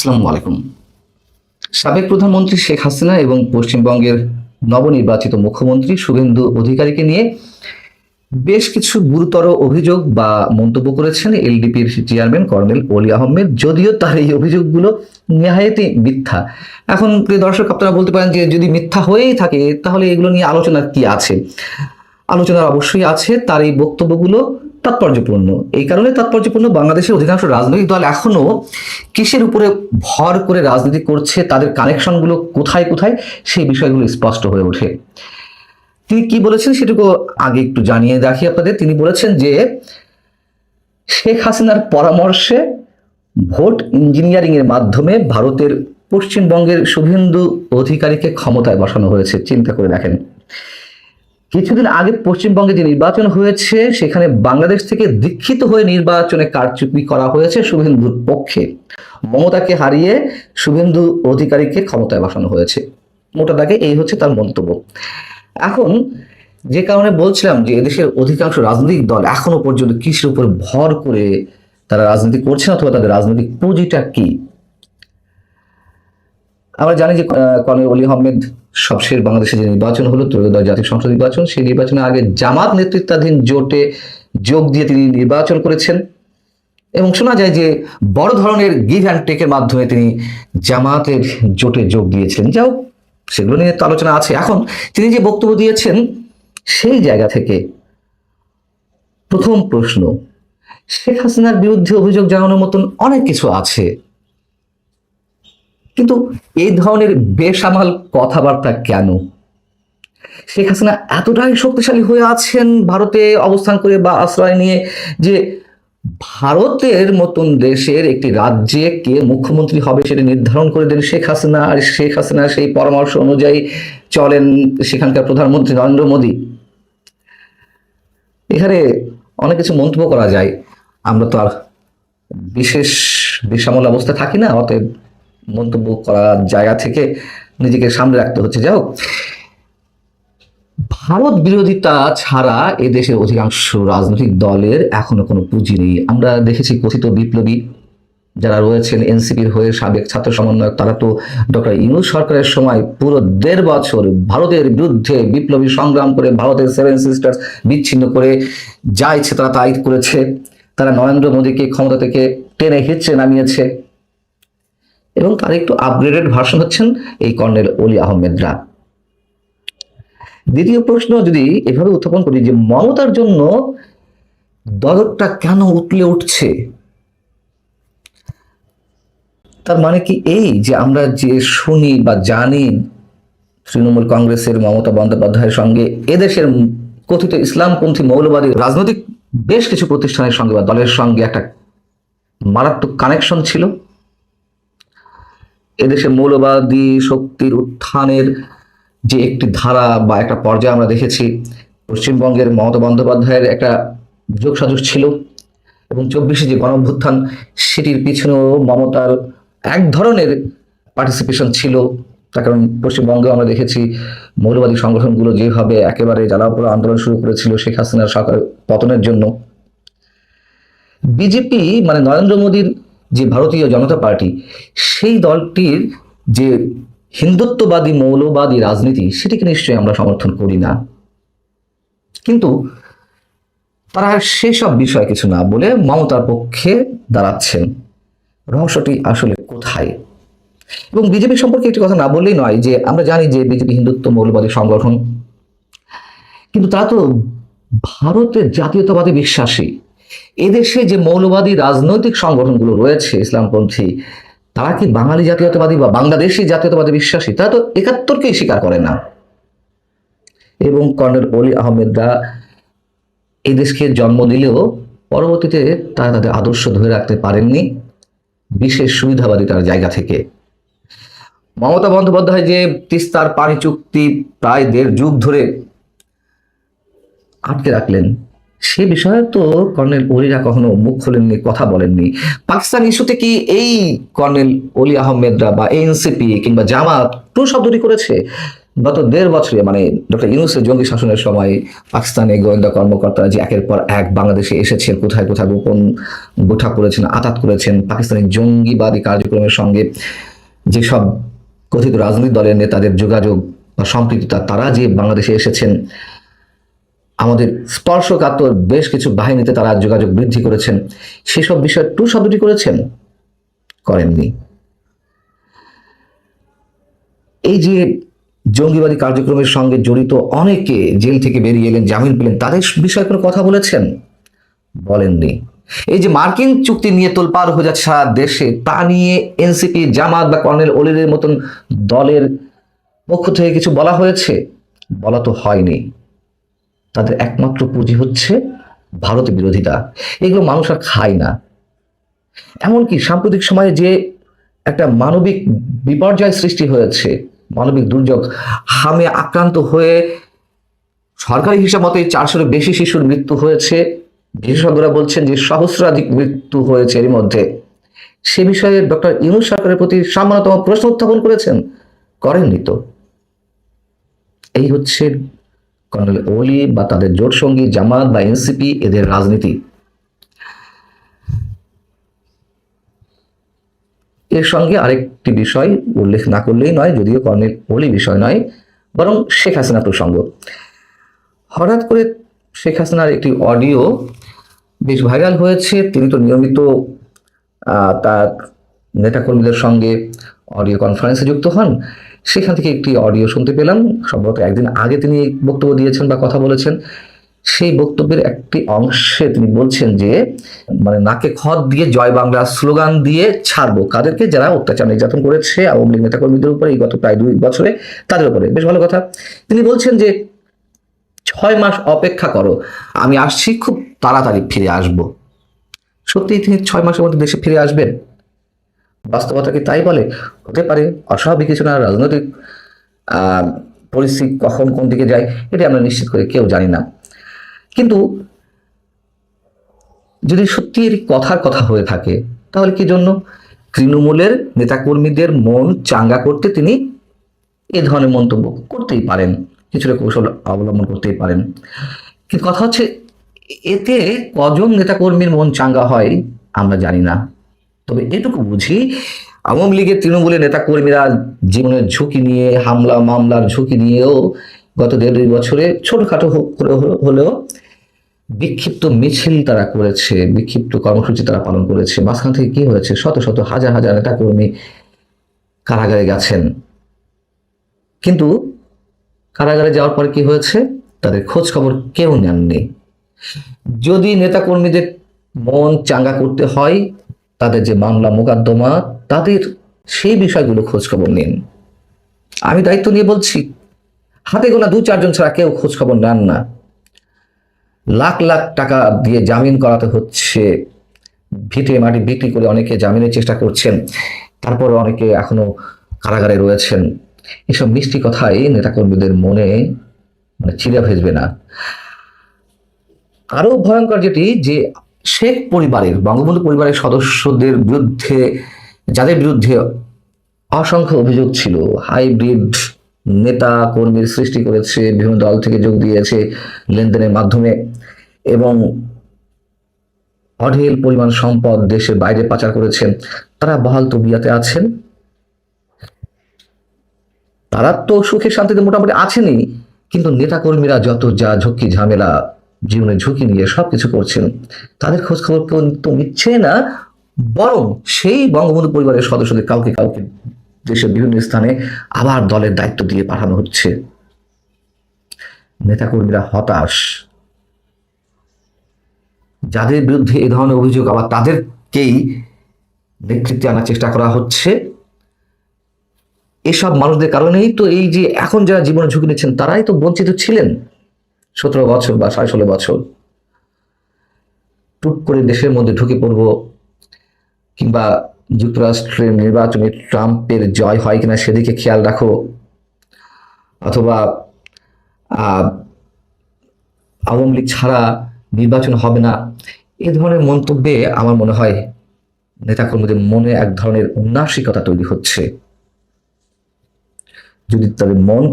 আসসালামু আলাইকুম। সাবেক প্রধানমন্ত্রী শেখ হাসিনা এবং পশ্চিমবঙ্গের নবনির্বাচিত মুখ্যমন্ত্রী শুভেন্দু অধিকারীকে নিয়ে বেশ কিছু গুরুতর অভিযোগ বা মন্তব্য করেছেন এলডিপির চেয়ারম্যান কর্নেল অলি আহমেদ, যদিও তার এই অভিযোগগুলো নেহায়েতই মিথ্যা। এখন প্রিয় দর্শক, আপনারা বলতে পারেন যে যদি মিথ্যা হয়েই থাকে তাহলে এগুলো নিয়ে আলোচনার কি আছে? আলোচনার অবশ্যই আছে। তার এই বক্তব্যগুলো তাৎপর্যপূর্ণ। এই কারণে তাৎপর্যপূর্ণ, বাংলাদেশের অধিকাংশ রাজনৈতিক দল এখনো কিসের উপরে ভর করে রাজনীতি করছে, তাদের কানেকশনগুলো কোথায় কোথায়, সেই বিষয়গুলো স্পষ্ট হয়ে ওঠে। তিনি কি বলেছেন সেটুকু আগে একটু জানিয়ে রাখি আপনাদের। তিনি বলেছেন যে শেখ হাসিনার পরামর্শে ভোট ইঞ্জিনিয়ারিং এর মাধ্যমে ভারতের পশ্চিমবঙ্গের শুভেন্দু অধিকারীকে ক্ষমতায় বসানো হয়েছে। চিন্তা করে দেখেন, কিছুদিন আগে পশ্চিমবঙ্গে যে নির্বাচন হয়েছে সেখানে বাংলাদেশ থেকে দীক্ষিত হয়ে নির্বাচনে কারচুপি করা হয়েছে শুভেন্দুর পক্ষে। মমতাকে হারিয়ে শুভেন্দু অধিকারীকে ক্ষমতায় বসানো হয়েছে। মোটা দাগে এই হচ্ছে তার মন্তব্য। এখন যে কারণে বলছিলাম যে এদেশের অধিকাংশ রাজনৈতিক দল এখনো পর্যন্ত কিসের উপর ভর করে তারা রাজনীতি করছে অথবা তাদের রাজনৈতিক পুঁজিটা কি। আমরা জানি যে কর্নেল অলি আহমেদ সবশেষ বাংলাদেশে যে নির্বাচন হলো, ত্রয়োদশ জাতীয় সংসদ নির্বাচন, সেই নির্বাচনের আগে জামাত নেতৃত্বাধীন জোটে যোগ দিয়ে তিনি নির্বাচন করেছেন এবং শোনা যায় যে বড় ধরনের গিভ অ্যান্ড টেকের মাধ্যমে তিনি জামাতের জোটে যোগ দিয়েছিলেন। যাও, সেগুলো নিয়ে তো আলোচনা আছে। এখন তিনি যে বক্তব্য দিয়েছেন সেই জায়গা থেকে প্রথম প্রশ্ন, শেখ হাসিনার বিরুদ্ধে অভিযোগ জানানোর মতন অনেক কিছু আছে, কিন্তু এই ধরনের বেসামাল কথাবার্তা কেন? শেখ হাসিনা এতটাই শক্তিশালী হয়ে আছেন ভারতে অবস্থান করে বা আশ্রয় নিয়ে যে ভারতের মতন দেশের একটি রাজ্যে কে মুখ্যমন্ত্রী হবে সেটা নির্ধারণ করে দেন শেখ হাসিনা, আর শেখ হাসিনা সেই পরামর্শ অনুযায়ী চলেন সেখানকার প্রধানমন্ত্রী নরেন্দ্র মোদী। এখানে অনেক কিছু মন্তব্য করা যায়। আমরা তো আর বিশেষ বেসামাল অবস্থায় থাকি না, অতএব মন্তব্য করার জায়গা থেকে নিজেকে সামনে রাখতে হচ্ছে। যাই হোক, ভারত বিরোধিতা ছাড়া এদেশের অধিকাংশ রাজনৈতিক দলের এখনো কোনো পুঁজি নেই। আমরা দেখেছি কথিত বিপ্লবী যারা রয়েছেন এনসিপির হয়ে সাবেক ছাত্র সমন্বয়ক, তারা তো ডক্টর ইউনূস সরকারের সময় পুরো 1.5 বছর ভারতের বিরুদ্ধে বিপ্লবী সংগ্রাম করে ভারতের 7 সিস্টার্স বিচ্ছিন্ন করে যা ইচ্ছে তারা তাই করেছে। তারা নরেন্দ্র মোদীকে ক্ষমতা থেকে টেনে হিঁচড়ে নামিয়েছে এবং তার একটু আপগ্রেডেড ভার্সন হচ্ছেন এই কর্নেল অলি আহমেদরা। দ্বিতীয় প্রশ্ন যদি এভাবে উত্থাপন করি যে মমতার জন্য দরদটা কেন উতলে উঠছে, তার মানে কি এই যে আমরা যে শুনি বা জানি তৃণমূল কংগ্রেসের মমতা বন্দ্যোপাধ্যায়ের সঙ্গে এদেশের কথিত ইসলামপন্থী মৌলবাদী রাজনৈতিক বেশ কিছু প্রতিষ্ঠানের সঙ্গে বা দলের সঙ্গে একটা মারাত্মক কানেকশন ছিল। এদেশে মৌলবাদী শক্তির উত্থানের যে একটি ধারা বা একটা পর্যায়ে আমরা দেখেছি, পশ্চিমবঙ্গের মমতা বন্দ্যোপাধ্যায়ের একটা যোগসাজশ ছিল এবং 24শে যে গণঅভ্যুত্থান সেটির পিছনেও মমতার এক ধরনের পার্টিসিপেশন ছিল। তার কারণ পশ্চিমবঙ্গে আমরা দেখেছি মৌলবাদী সংগঠনগুলো যেভাবে একেবারে জ্বালাপোড়া আন্দোলন শুরু করেছিল শেখ হাসিনার সরকার পতনের জন্য। বিজেপি মানে নরেন্দ্র মোদীর যে ভারতীয় জনতা পার্টি, সেই দলটির যে হিন্দুত্ববাদী মৌলবাদী রাজনীতি সেটিকে নিশ্চয়ই আমরা সমর্থন করি না, কিন্তু তারা সেসব বিষয় কিছু না বলে মমতার পক্ষে দাঁড়াচ্ছেন। রহস্যটি আসলে কোথায়? এবং বিজেপি সম্পর্কে একটি কথা না বললেই নয় যে আমরা জানি যে বিজেপি হিন্দুত্ব মৌলবাদী সংগঠন, কিন্তু তারা তো ভারতের জাতীয়তাবাদী বিশ্বাসী। এদেশে যে মৌলবাদী রাজনৈতিক সংগঠনগুলো রয়েছে ইসলামপন্থী, তারা কি বাঙালি জাতীয়তাবাদী বা বাংলাদেশি জাতীয়তাবাদী বিশ্বাসী? তারা তো 71কেই স্বীকার করে না। এবং কর্নেল অলি আহমেদরা এই দেশকে জন্ম দিলেও পরবর্তীতে তারা তাদের আদর্শ ধরে রাখতে পারেননি বিশেষ সুবিধাবাদিতার জায়গা থেকে। মমতা বন্দ্যোপাধ্যায় যে তিস্তার পানি চুক্তি প্রায় 1.5 যুগ ধরে আটকে রাখলেন, সে বিষয়ে তো কর্নেল অলিরা কখনো মুখ খোলেননি, কথা বলেননি। পাকিস্তান ইস্যুতে কি এই কর্নেল অলি আহমেদরা বা এনসিপি কিংবা জামাত কোন শব্দটি করেছে? গত 1.5 বছরে মানে ডক্টর ইউনূসের জঙ্গি শাসনের সময় পাকিস্তানি গোয়েন্দা কর্মকর্তারা যে একের পর এক বাংলাদেশে এসেছেন, কোথায় কোথায় গোপন বৈঠক করেছেন, আঁতাত করেছেন, পাকিস্তানি জঙ্গিবাদী কার্যক্রমের সঙ্গে যেসব কথিত রাজনৈতিক দলের নেতাদের যোগাযোগ বা সম্পৃক্ততা, তারা যে বাংলাদেশে এসেছেন, আমাদের স্পর্শকাতর বেশ কিছু বাহিনীতে তারা যোগাযোগ বৃদ্ধি করেছেন, সেসব বিষয়ে টু শব্দটি করেননি। এই যে জঙ্গিবাদী কার্যক্রমের সঙ্গে জড়িত অনেকে জেল থেকে বেরিয়ে এলেন, জামিন পেলেন, তাদের বিষয়ে কোনো কথা বলেননি। এই যে মার্কিন চুক্তি নিয়ে তোলপাড় হয়ে যাচ্ছে সারা দেশে, তা নিয়ে এনসিপি, জামাত বা কর্নেল অলির মতন দলের পক্ষ থেকে কিছু বলা তো হয়নি। তাদের একমাত্র পুঁজি হচ্ছে ভারতের বিরোধিতা। এগুলো মানুষ আর খায় না। এমনকি সাম্প্রতিক সময়ে যে একটা মানবিক বিপর্যয় সৃষ্টি হয়েছে, মানবিক দুর্যোগ, হামে আক্রান্ত হয়ে সরকারি হিসাব মতে 400-এর বেশি শিশুর মৃত্যু হয়েছে, বিশেষজ্ঞরা বলছেন যে সহস্রাধিক মৃত্যু হয়েছে এর মধ্যে। সে বিষয়ে ডক্টর ইউনূস সরকারের প্রতি সামান্যতম প্রশ্ন উত্থাপন করেননি তো। এই হচ্ছে কর্নেল ওলি বা তাদের জোট সঙ্গী জামাত বা এনসিপি, এদের রাজনীতি। এর সঙ্গে আরেকটি বিষয় উল্লেখ না করলেই নয়, যদিও কর্নেল ওলি বিষয় নয়, বরং শেখ হাসিনা প্রসঙ্গ। হঠাৎ করে শেখ হাসিনার একটি অডিও বেশ ভাইরাল হয়েছে। তিনি তো নিয়মিত তার নেতাকর্মীদের সঙ্গে অডিও কনফারেন্সে যুক্ত হন। সেখান থেকে একটি অডিও শুনতে পেলাম, সম্ভবত একদিন আগে তিনি বক্তব্য দিয়েছেন বা কথা বলেছেন। সেই বক্তব্যের একটি অংশে তিনি বলছেন যে মানে নাকে খত দিয়ে জয় বাংলা স্লোগান দিয়ে ছাড়বো কাদেরকে, যারা অত্যাচার নির্যাতন করেছে আওয়ামী লীগ নেতাকর্মীদের উপরে এই গত প্রায় 2 বছরে, তাদের উপরে। বেশ ভালো কথা। তিনি বলছেন যে 6 মাস অপেক্ষা করো, আমি আসছি, খুব তাড়াতাড়ি ফিরে আসব। সত্যি তিনি 6 মাসের মধ্যে দেশে ফিরে আসবেন? বাস্তবতা কি তাই বলে? হতে পারে, অস্বাভাবিক কিছু না। রাজনৈতিক পরিস্থিতি কখন কোন দিকে যায় এটা আমরা নিশ্চিত করে কেউ জানি না। কিন্তু যদি সত্যি এর কথার কথা হয়ে থাকে, তাহলে কি জন্য তৃণমূলের নেতাকর্মীদের মন চাঙ্গা করতে তিনি এ ধরনের মন্তব্য করতেই পারেন, কিছুটা কৌশল অবলম্বন করতেই পারেন। কিন্তু কথা হচ্ছে, এতে কজন নেতাকর্মীর মন চাঙ্গা হয় আমরা জানি না। তবে এটুকু বুঝি, আওয়ামী লীগের তৃণমূলের নেতাকর্মীরা জীবনের ঝুঁকি নিয়ে, হামলা মামলার ঝুঁকি নিয়েও গত 1.5 বছরে ছোটখাটো হলেও বিক্ষিপ্ত মিছিল তারা করেছে, বিক্ষিপ্ত কর্মসূচি তারা পালন করেছে। মাঝখান থেকে কি হয়েছে? শত শত হাজার হাজার নেতাকর্মী কারাগারে গেছেন। কিন্তু কারাগারে যাওয়ার পরে কি হয়েছে? তাদের খোঁজ খবর কেউ নেননি। যদি নেতাকর্মীদের মন চাঙ্গা করতে হয়, তাদের যে মামলা মোকদ্দমা, তাদের সেই বিষয়গুলো খোঁজ খবর নিন। আমি দায়িত্ব নিয়ে বলছি, হাতে গোনা 2-4 জন ছাড়া কেউ খোঁজ খবর নেন না। লাখ লাখ টাকা দিয়ে জামিন করাতে হচ্ছে, ভিটে মাটি বিক্রি করে অনেকে জামিনের চেষ্টা করছেন, তারপর অনেকে এখনো কারাগারে রয়েছেন। এসব মিষ্টি কথাই নেতাকর্মীদের মনে মানে চিড়ে ভেজবে না। আরো ভয়ঙ্কর যেটি, যে শেখ পরিবারের, বঙ্গবন্ধু পরিবারের সদস্যদের বিরুদ্ধে, যাদের বিরুদ্ধে অসংখ্য অভিযোগ ছিল, হাইব্রিড নেতা কর্মীর সৃষ্টি করেছে, বিভিন্ন দল থেকে যোগ দিয়েছে লেনদেনের মাধ্যমে, এবং অঢেল পরিমাণ সম্পদ দেশের বাইরে পাচার করেছেন, তারা বহাল তবিয়াতে আছেন। তারা তো সুখে শান্তিতে মোটামুটি আছেনই, কিন্তু নেতাকর্মীরা যত যা ঝুঁকি ঝামেলা, জীবনের ঝুঁকি নিয়ে সবকিছু করছেন, তাদের খোঁজ খবর তো নিচ্ছে না। বরং সেই বঙ্গবন্ধু পরিবারের সদস্যদের কাউকে কাউকে দেশের বিভিন্ন স্থানে আবার দলের দায়িত্ব দিয়ে পাঠানো হচ্ছে। নেতাকর্মীরা হতাশ। যাদের বিরুদ্ধে এই ধরনের অভিযোগ, আবার তাদেরকেই নেতৃত্বে আনার চেষ্টা করা হচ্ছে। এসব মানুষদের কারণেই তো এই যে এখন যারা জীবনে ঝুঁকি নিচ্ছেন, তারাই তো বঞ্চিত ছিলেন 17 বছর বা 16.5 বছর। টুক করে দেশের মধ্যে ঢুকে পড়ব, কিংবা যুক্তরাষ্ট্রের নির্বাচনে ট্রাম্পের জয় হয় কিনা সেদিকে খেয়াল রাখো, অথবা আওয়ামী লীগ ছাড়া নির্বাচন হবে না, এ ধরনের মন্তব্যে আমার মনে হয় নেতাকর্মীদের মনে এক ধরনের উন্নাসিকতা তৈরি হচ্ছে। যদি তাদের মন